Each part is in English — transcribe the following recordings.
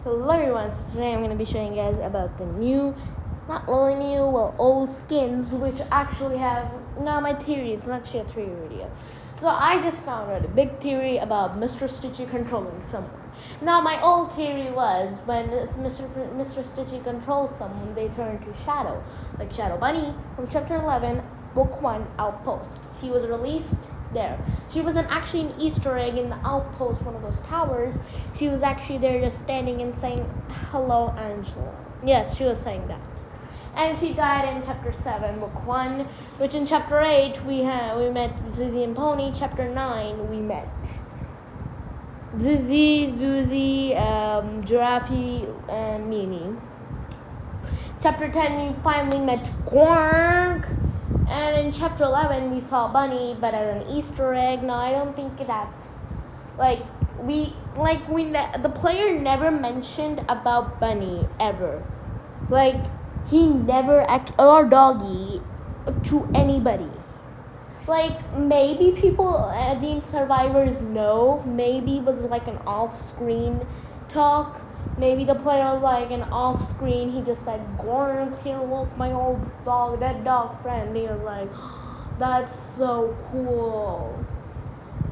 Hello everyone, so today I'm going to be showing you guys about the new, not really new, well old skins which actually have, now my theory, it's actually a theory video. So I just found out a big theory about Mr. Stitchy controlling someone. Now my old theory was when Mr. Stitchy controls someone, they turn to Shadow, like Shadow Bunny from chapter 11, book 1, Outpost. He was released there. She wasn't actually an Easter egg in the outpost, one of those towers. She was actually there just standing and saying, "Hello, Angela." Yes, she was saying that. And she died in chapter 7, book 1, which in chapter 8 we met Zizzy and Pony. Chapter 9 we met Zizzy, Zuzi, Giraffe, and Mimi. Chapter 10 we finally met Gorg. And in chapter 11, we saw Bunny, but as an Easter egg. No, I don't think that's the player never mentioned about Bunny ever. Like he never or Doggy to anybody. Like maybe people, the survivors know. Maybe it was like an off-screen talk. Maybe the player was like an off-screen. He just said, "Gorn, here, look, my old dog, dead dog friend." He was like, "That's so cool."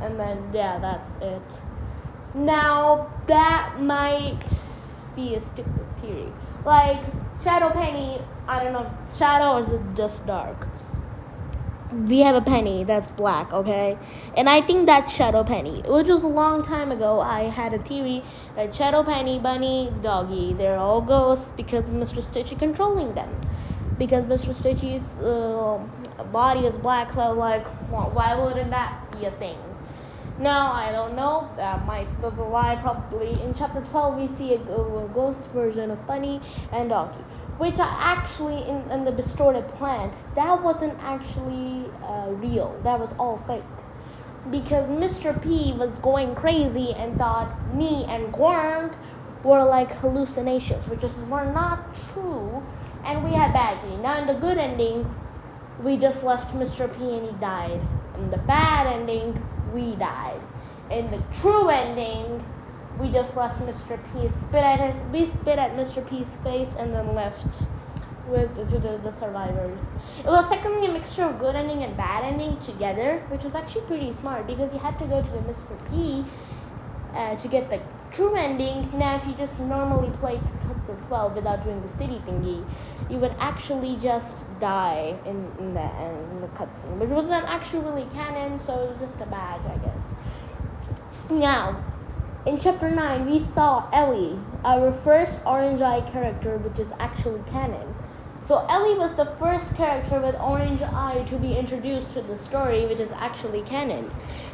And then, yeah, that's it. Now, that might be a stupid theory. Like, Shadow Penny, I don't know if Shadow or is it just dark? We have a penny that's black, okay? And I think that's Shadow Penny. Which was a long time ago. I had a theory that Shadow Penny, Bunny, Doggy, they're all ghosts because Mr. Stitchy controlling them. Because Mr. Stitchy's body is black, so like, why wouldn't that be a thing? Now, I don't know. That was a lie, probably. In chapter 12, we see a ghost version of Bunny and Doggy, which are actually in the distorted plant. That wasn't actually real. That was all fake. Because Mr. P was going crazy and thought me and Gorg were like hallucinations, which were not true. And we had Badgie. Now, in the good ending, we just left Mr. P and he died. In the bad ending, we died. In the true ending, we just left Mr. P. We spit at Mr. P's face and then left to the survivors. It was technically a mixture of good ending and bad ending together, which was actually pretty smart because you had to go to the Mr. P to get the true ending. Now, if you just normally played chapter 12 without doing the city thingy, you would actually just die in the cutscene. But it wasn't actually really canon, so it was just a badge, I guess. Now, in chapter 9, we saw Ellie, our first orange eye character, which is actually canon. So Ellie was the first character with orange eye to be introduced to the story, which is actually canon.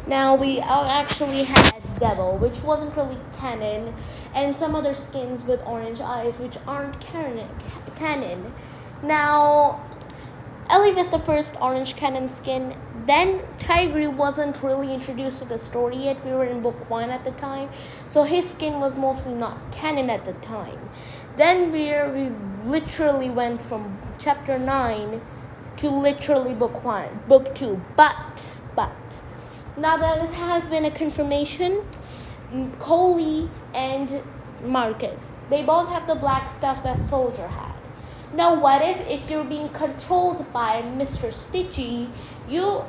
Now, we actually had Devil, which wasn't really canon, and some other skins with orange eyes, which aren't canon. Now, Ellie was the first orange canon skin. Then Tigre wasn't really introduced to the story yet. We were in book 1 at the time, so his skin was mostly not canon at the time. Then we literally went from chapter 9 to literally book 2. But now that has been a confirmation. Coley and Marcus, they both have the black stuff that Soldier had. Now, what if you're being controlled by Mr. Stitchy, there'll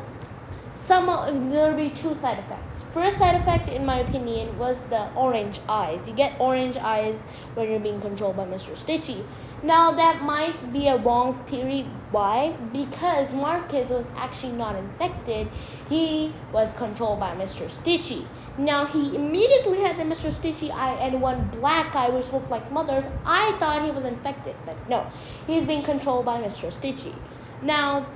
be 2 side effects. First side effect, in my opinion, was the orange eyes. You get orange eyes when you're being controlled by Mr. Stitchy. Now, that might be a wrong theory. Why? Because Marcus was actually not infected. He was controlled by Mr. Stitchy. Now, he immediately had the Mr. Stitchy eye and one black eye, which looked like Mother's. I thought he was infected, but no. He's being controlled by Mr. Stitchy. Now,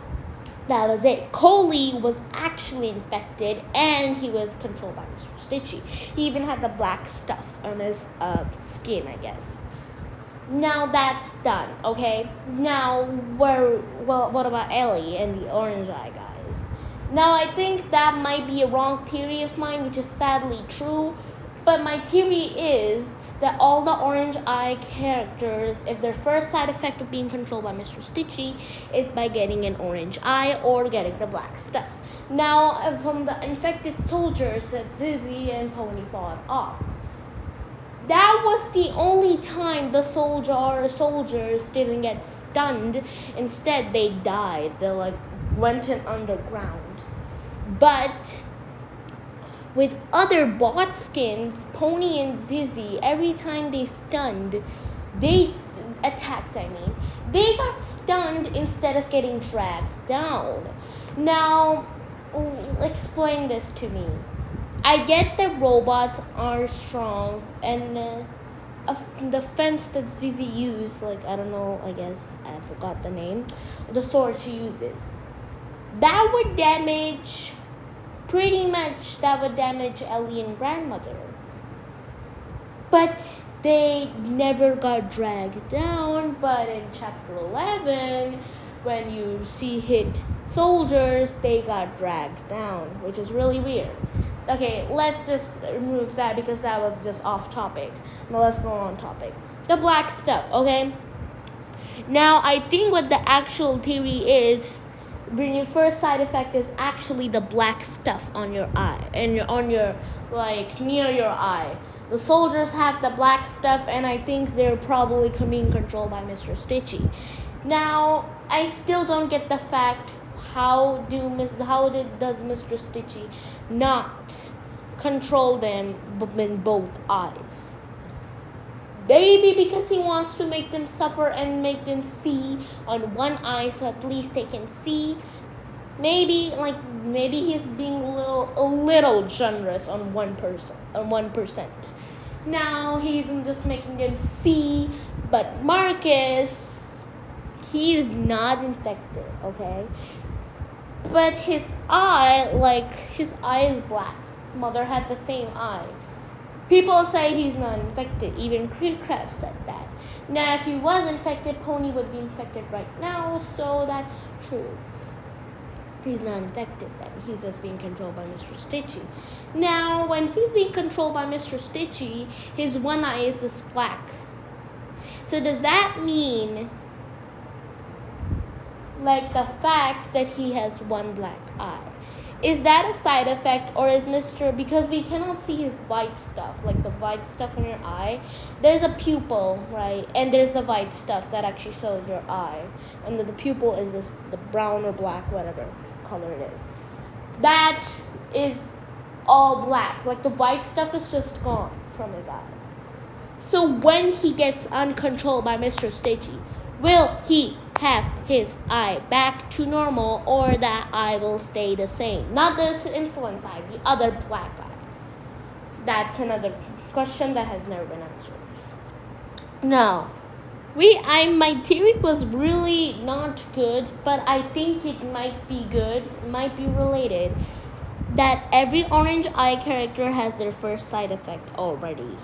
that was it. Coley was actually infected, and he was controlled by Mr. Stitchy. He even had the black stuff on his skin, I guess. Now that's done, okay? Now, what about Ellie and the orange eye guys? Now, I think that might be a wrong theory of mine, which is sadly true. But my theory is that all the orange eye characters, if their first side effect of being controlled by Mr. Stitchy is by getting an orange eye or getting the black stuff. Now, from the infected soldiers that Zizzy and Pony fought off, that was the only only time the soldiers didn't get stunned. Instead, they died. They like went in underground. But with other bot skins, Pony and Zizzy, every time they attacked, they got stunned instead of getting dragged down. Now, explain this to me. I get that robots are strong, and the fence that Zizzy used, like, I don't know, I guess, I forgot the name, the sword she uses, that would damage Ellie and grandmother. But they never got dragged down. But in chapter 11, when you see hit soldiers, they got dragged down, which is really weird. Okay, let's just remove that because that was just off topic. Now let's go on topic. The black stuff, okay? Now I think what the actual theory is, when your first side effect is actually the black stuff on your eye and on your like near your eye. The soldiers have the black stuff, and I think they're probably being controlled by Mr. Stitchy. Now I still don't get the fact does Mr. Stitchy not control them in both eyes? Maybe because he wants to make them suffer and make them see on one eye, so at least they can see. Maybe he's being a little generous on 1%. Now he's just making them see, but Marcus, he's not infected, okay? But his eye is black. Mother had the same eye. People say he's not infected. Even Creecraft said that. Now, if he was infected, Pony would be infected right now, so that's true. He's not infected then. He's just being controlled by Mr. Stitchy. Now, when he's being controlled by Mr. Stitchy, his one eye is just black. So does that mean, like, the fact that he has one black eye, is that a side effect, or is because we cannot see his white stuff, like the white stuff in your eye. There's a pupil, right? And there's the white stuff that actually shows your eye. And the pupil is the brown or black, whatever color it is. That is all black. Like the white stuff is just gone from his eye. So when he gets uncontrolled by Mr. Stitchy, will he have his eye back to normal, or that eye will stay the same? Not the insolence eye, the other black eye. That's another question that has never been answered. Now, my theory was really not good, but I think it might be good, might be related, that every orange eye character has their first side effect already.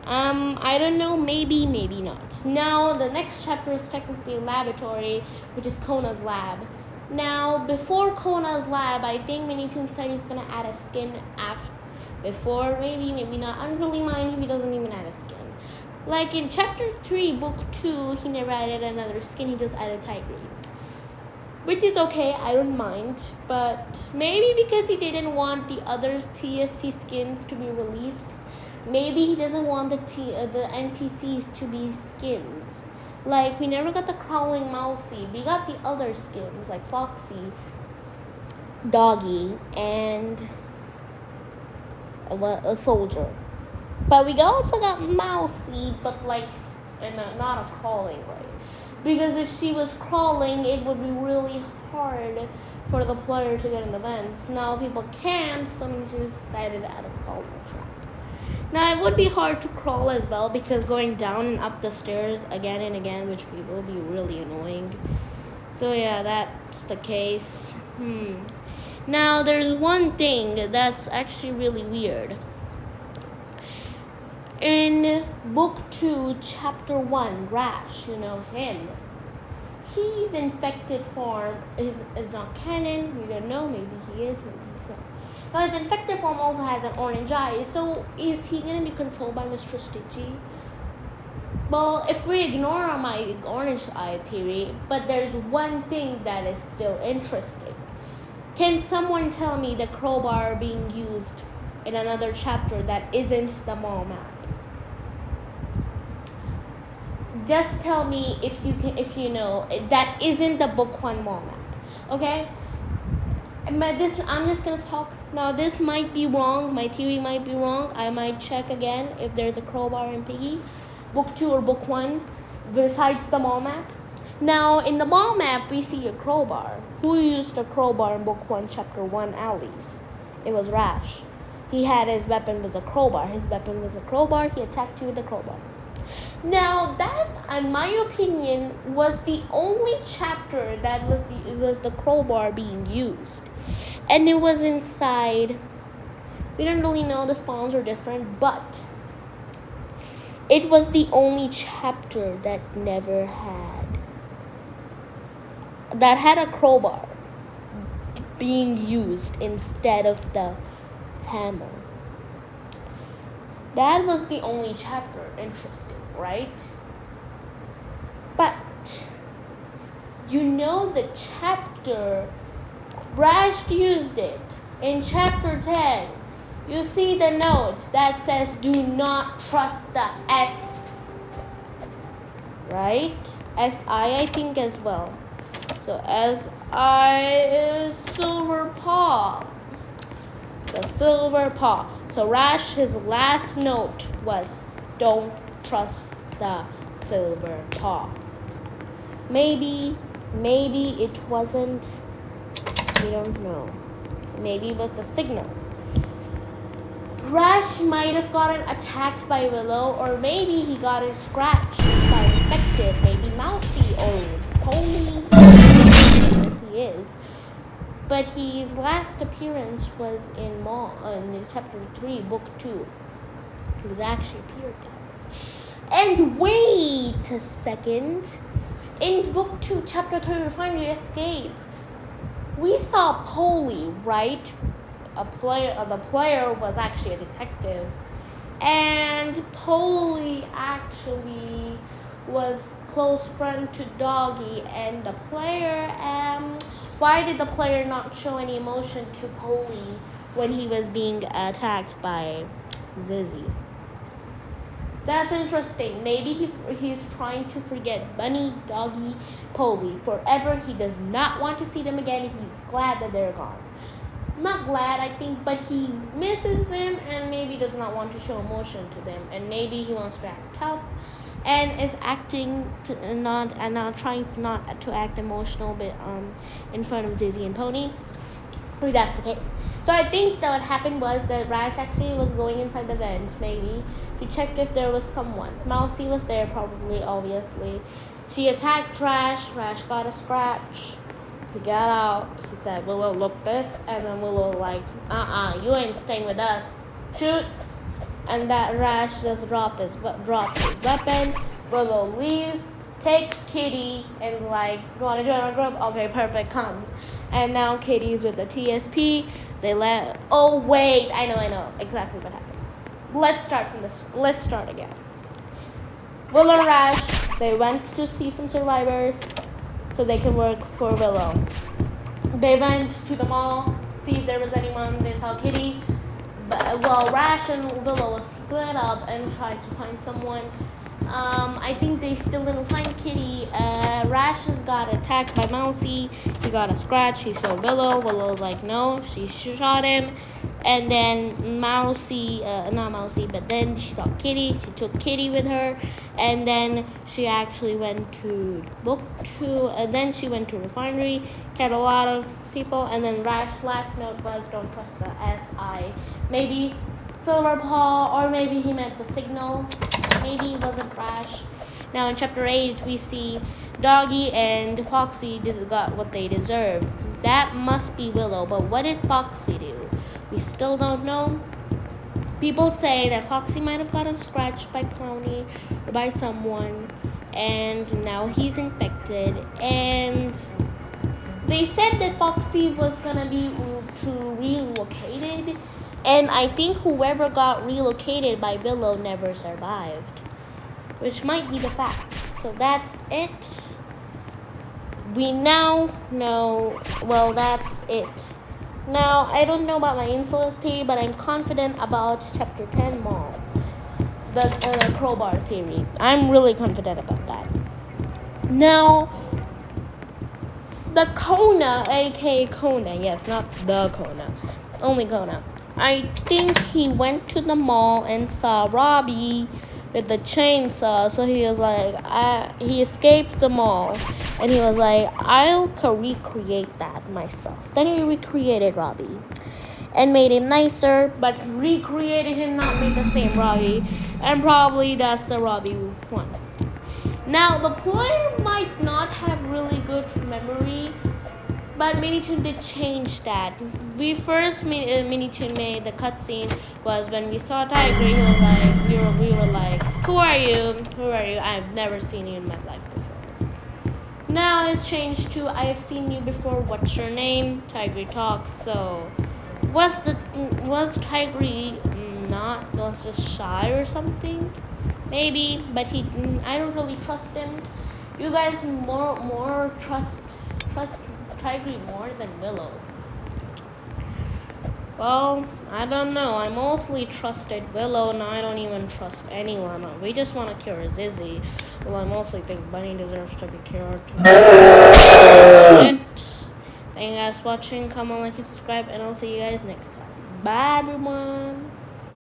I don't know, maybe not. Now, the next chapter is technically a laboratory, which is Kona's lab. Now, before Kona's lab, I think Mini Toon said he's gonna add a skin before, maybe not. I don't really mind if he doesn't even add a skin. Like in chapter 3, book 2, he never added another skin, he just added Tiger. Which is okay, I don't mind. But maybe because he didn't want the other TSP skins to be released, maybe he doesn't want the NPCs to be skins. Like, we never got the Crawling Mousey. We got the other skins, like Foxy, Doggy, and a soldier. But we also got Mousey, but like in not a crawling way. Because if she was crawling, it would be really hard for the player to get in the vents. Now people can't, so she decided to add a crawling trap. Now, it would be hard to crawl as well, because going down and up the stairs again and again, which will be really annoying. So yeah, that's the case. Now, there's one thing that's actually really weird. In book 2, chapter 1, Rash, you know him. His infected form is not canon. We don't know. Maybe he is, maybe he's not. Now, his infected form also has an orange eye. So, is he going to be controlled by Mr. Stitchy? Well, if we ignore my orange eye theory, but there's one thing that is still interesting. Can someone tell me the crowbar being used in another chapter that isn't the mall map? Just tell me if you know that isn't the book 1 mall map. Okay? But I'm just gonna talk now. This might be wrong. My theory might be wrong. I might check again if there's a crowbar in Piggy, book 2 or book 1, besides the mall map. Now in the mall map we see a crowbar. Who used a crowbar in book 1, chapter 1, Alice? It was Rash. He had his weapon was a crowbar. His weapon was a crowbar. He attacked you with a crowbar. Now that, in my opinion, was the only chapter that was the crowbar being used, and it was inside. We don't really know, the spawns are different, but it was the only chapter that had a crowbar being used instead of the hammer. That was the only chapter. Interesting, right? But you know the chapter Rash used it in chapter 10. You see the note that says do not trust the S. Right? S-I think as well. So S-I is silver paw. The silver paw. So Rash, his last note was don't trust the silver paw. Maybe it wasn't. We don't know. Maybe it was the signal. Rash might have gotten attacked by Willow, or maybe he got scratched by infected. Maybe Mousy or Pony. Yes, he is. But his last appearance was in chapter 3, book 2. He was actually appeared that way. And wait a second. In book 2, chapter 3, Refinery Escape, we saw Polly, right? The player was actually a detective. And Polly actually was close friend to Doggy, and the player why did the player not show any emotion to Polly when he was being attacked by Zizzy? That's interesting. Maybe he's trying to forget Bunny, Doggy, Polly forever. He does not want to see them again. He's glad that they're gone. Not glad, I think, but he misses them and maybe does not want to show emotion to them. And maybe he wants to act tough and is acting trying not to act emotional, but in front of Zizzy and Pony. Or that's the case. So I think that what happened was that Rash actually was going inside the vent, maybe, to check if there was someone. Mousy was there, probably, obviously. She attacked Rash. Rash got a scratch. He got out. He said, Willow, look this. And then Willow like, you ain't staying with us. Shoots. And that Rash just dropped his weapon. Willow leaves, takes Kitty, and is like, you want to join our group? Okay, perfect, come. And now Kitty's with the TSP. Oh, wait, I know exactly what happened. Let's start again. Willow and Rash, they went to see some survivors so they can work for Willow. They went to the mall, see if there was anyone. They saw Kitty. But Rash and Willow was split up and tried to find someone. I think they still didn't find Kitty. Rash has got attacked by Mousy. He got a scratch. He saw Willow. Willow was like, no. She shot him. And then not Mousy, but then she saw Kitty. She took Kitty with her. And then she actually went to book 2. And then she went to Refinery. Kept a lot of people. And then Rash's last note was, don't trust the SI. Maybe Silver Paw, or maybe he meant the signal. Maybe it wasn't Rash. Now in chapter 8, we see Doggy and Foxy got what they deserve. That must be Willow, but what did Foxy do? We still don't know. People say that Foxy might have gotten scratched by Clowny or by someone, and now he's infected. And they said that Foxy was gonna be relocated. And I think whoever got relocated by Willow never survived, which might be the fact. So that's it. We now know, that's it. Now, I don't know about my insolence theory, but I'm confident about chapter 10 Mall. the crowbar theory. I'm really confident about that. Now, the Kona, aka Kona, yes, not the Kona, only Kona. I think he went to the mall and saw Robbie with the chainsaw, so he was like, he escaped the mall, and he was like, I'll recreate that myself. Then he recreated Robbie and made him nicer, but recreated him, not made the same Robbie, and probably that's the Robbie one. Now, the player might not have really good memory, but Minitoon did change that. We first Minitoon made the cutscene was when we saw Tiger. He was like, we were like, who are you? Who are you? I've never seen you in my life before. Now it's changed to I have seen you before. What's your name? Tiger talks. So was Tiger not was just shy or something? Maybe, but I don't really trust him. You guys more trust Tiger more than Willow. Well, I don't know. I mostly trusted Willow, and I don't even trust anyone. We just want to cure Zizzy. Well, I mostly think Bunny deserves to be cured. That's it. Thank you guys for watching. Comment, like, and subscribe, and I'll see you guys next time. Bye, everyone.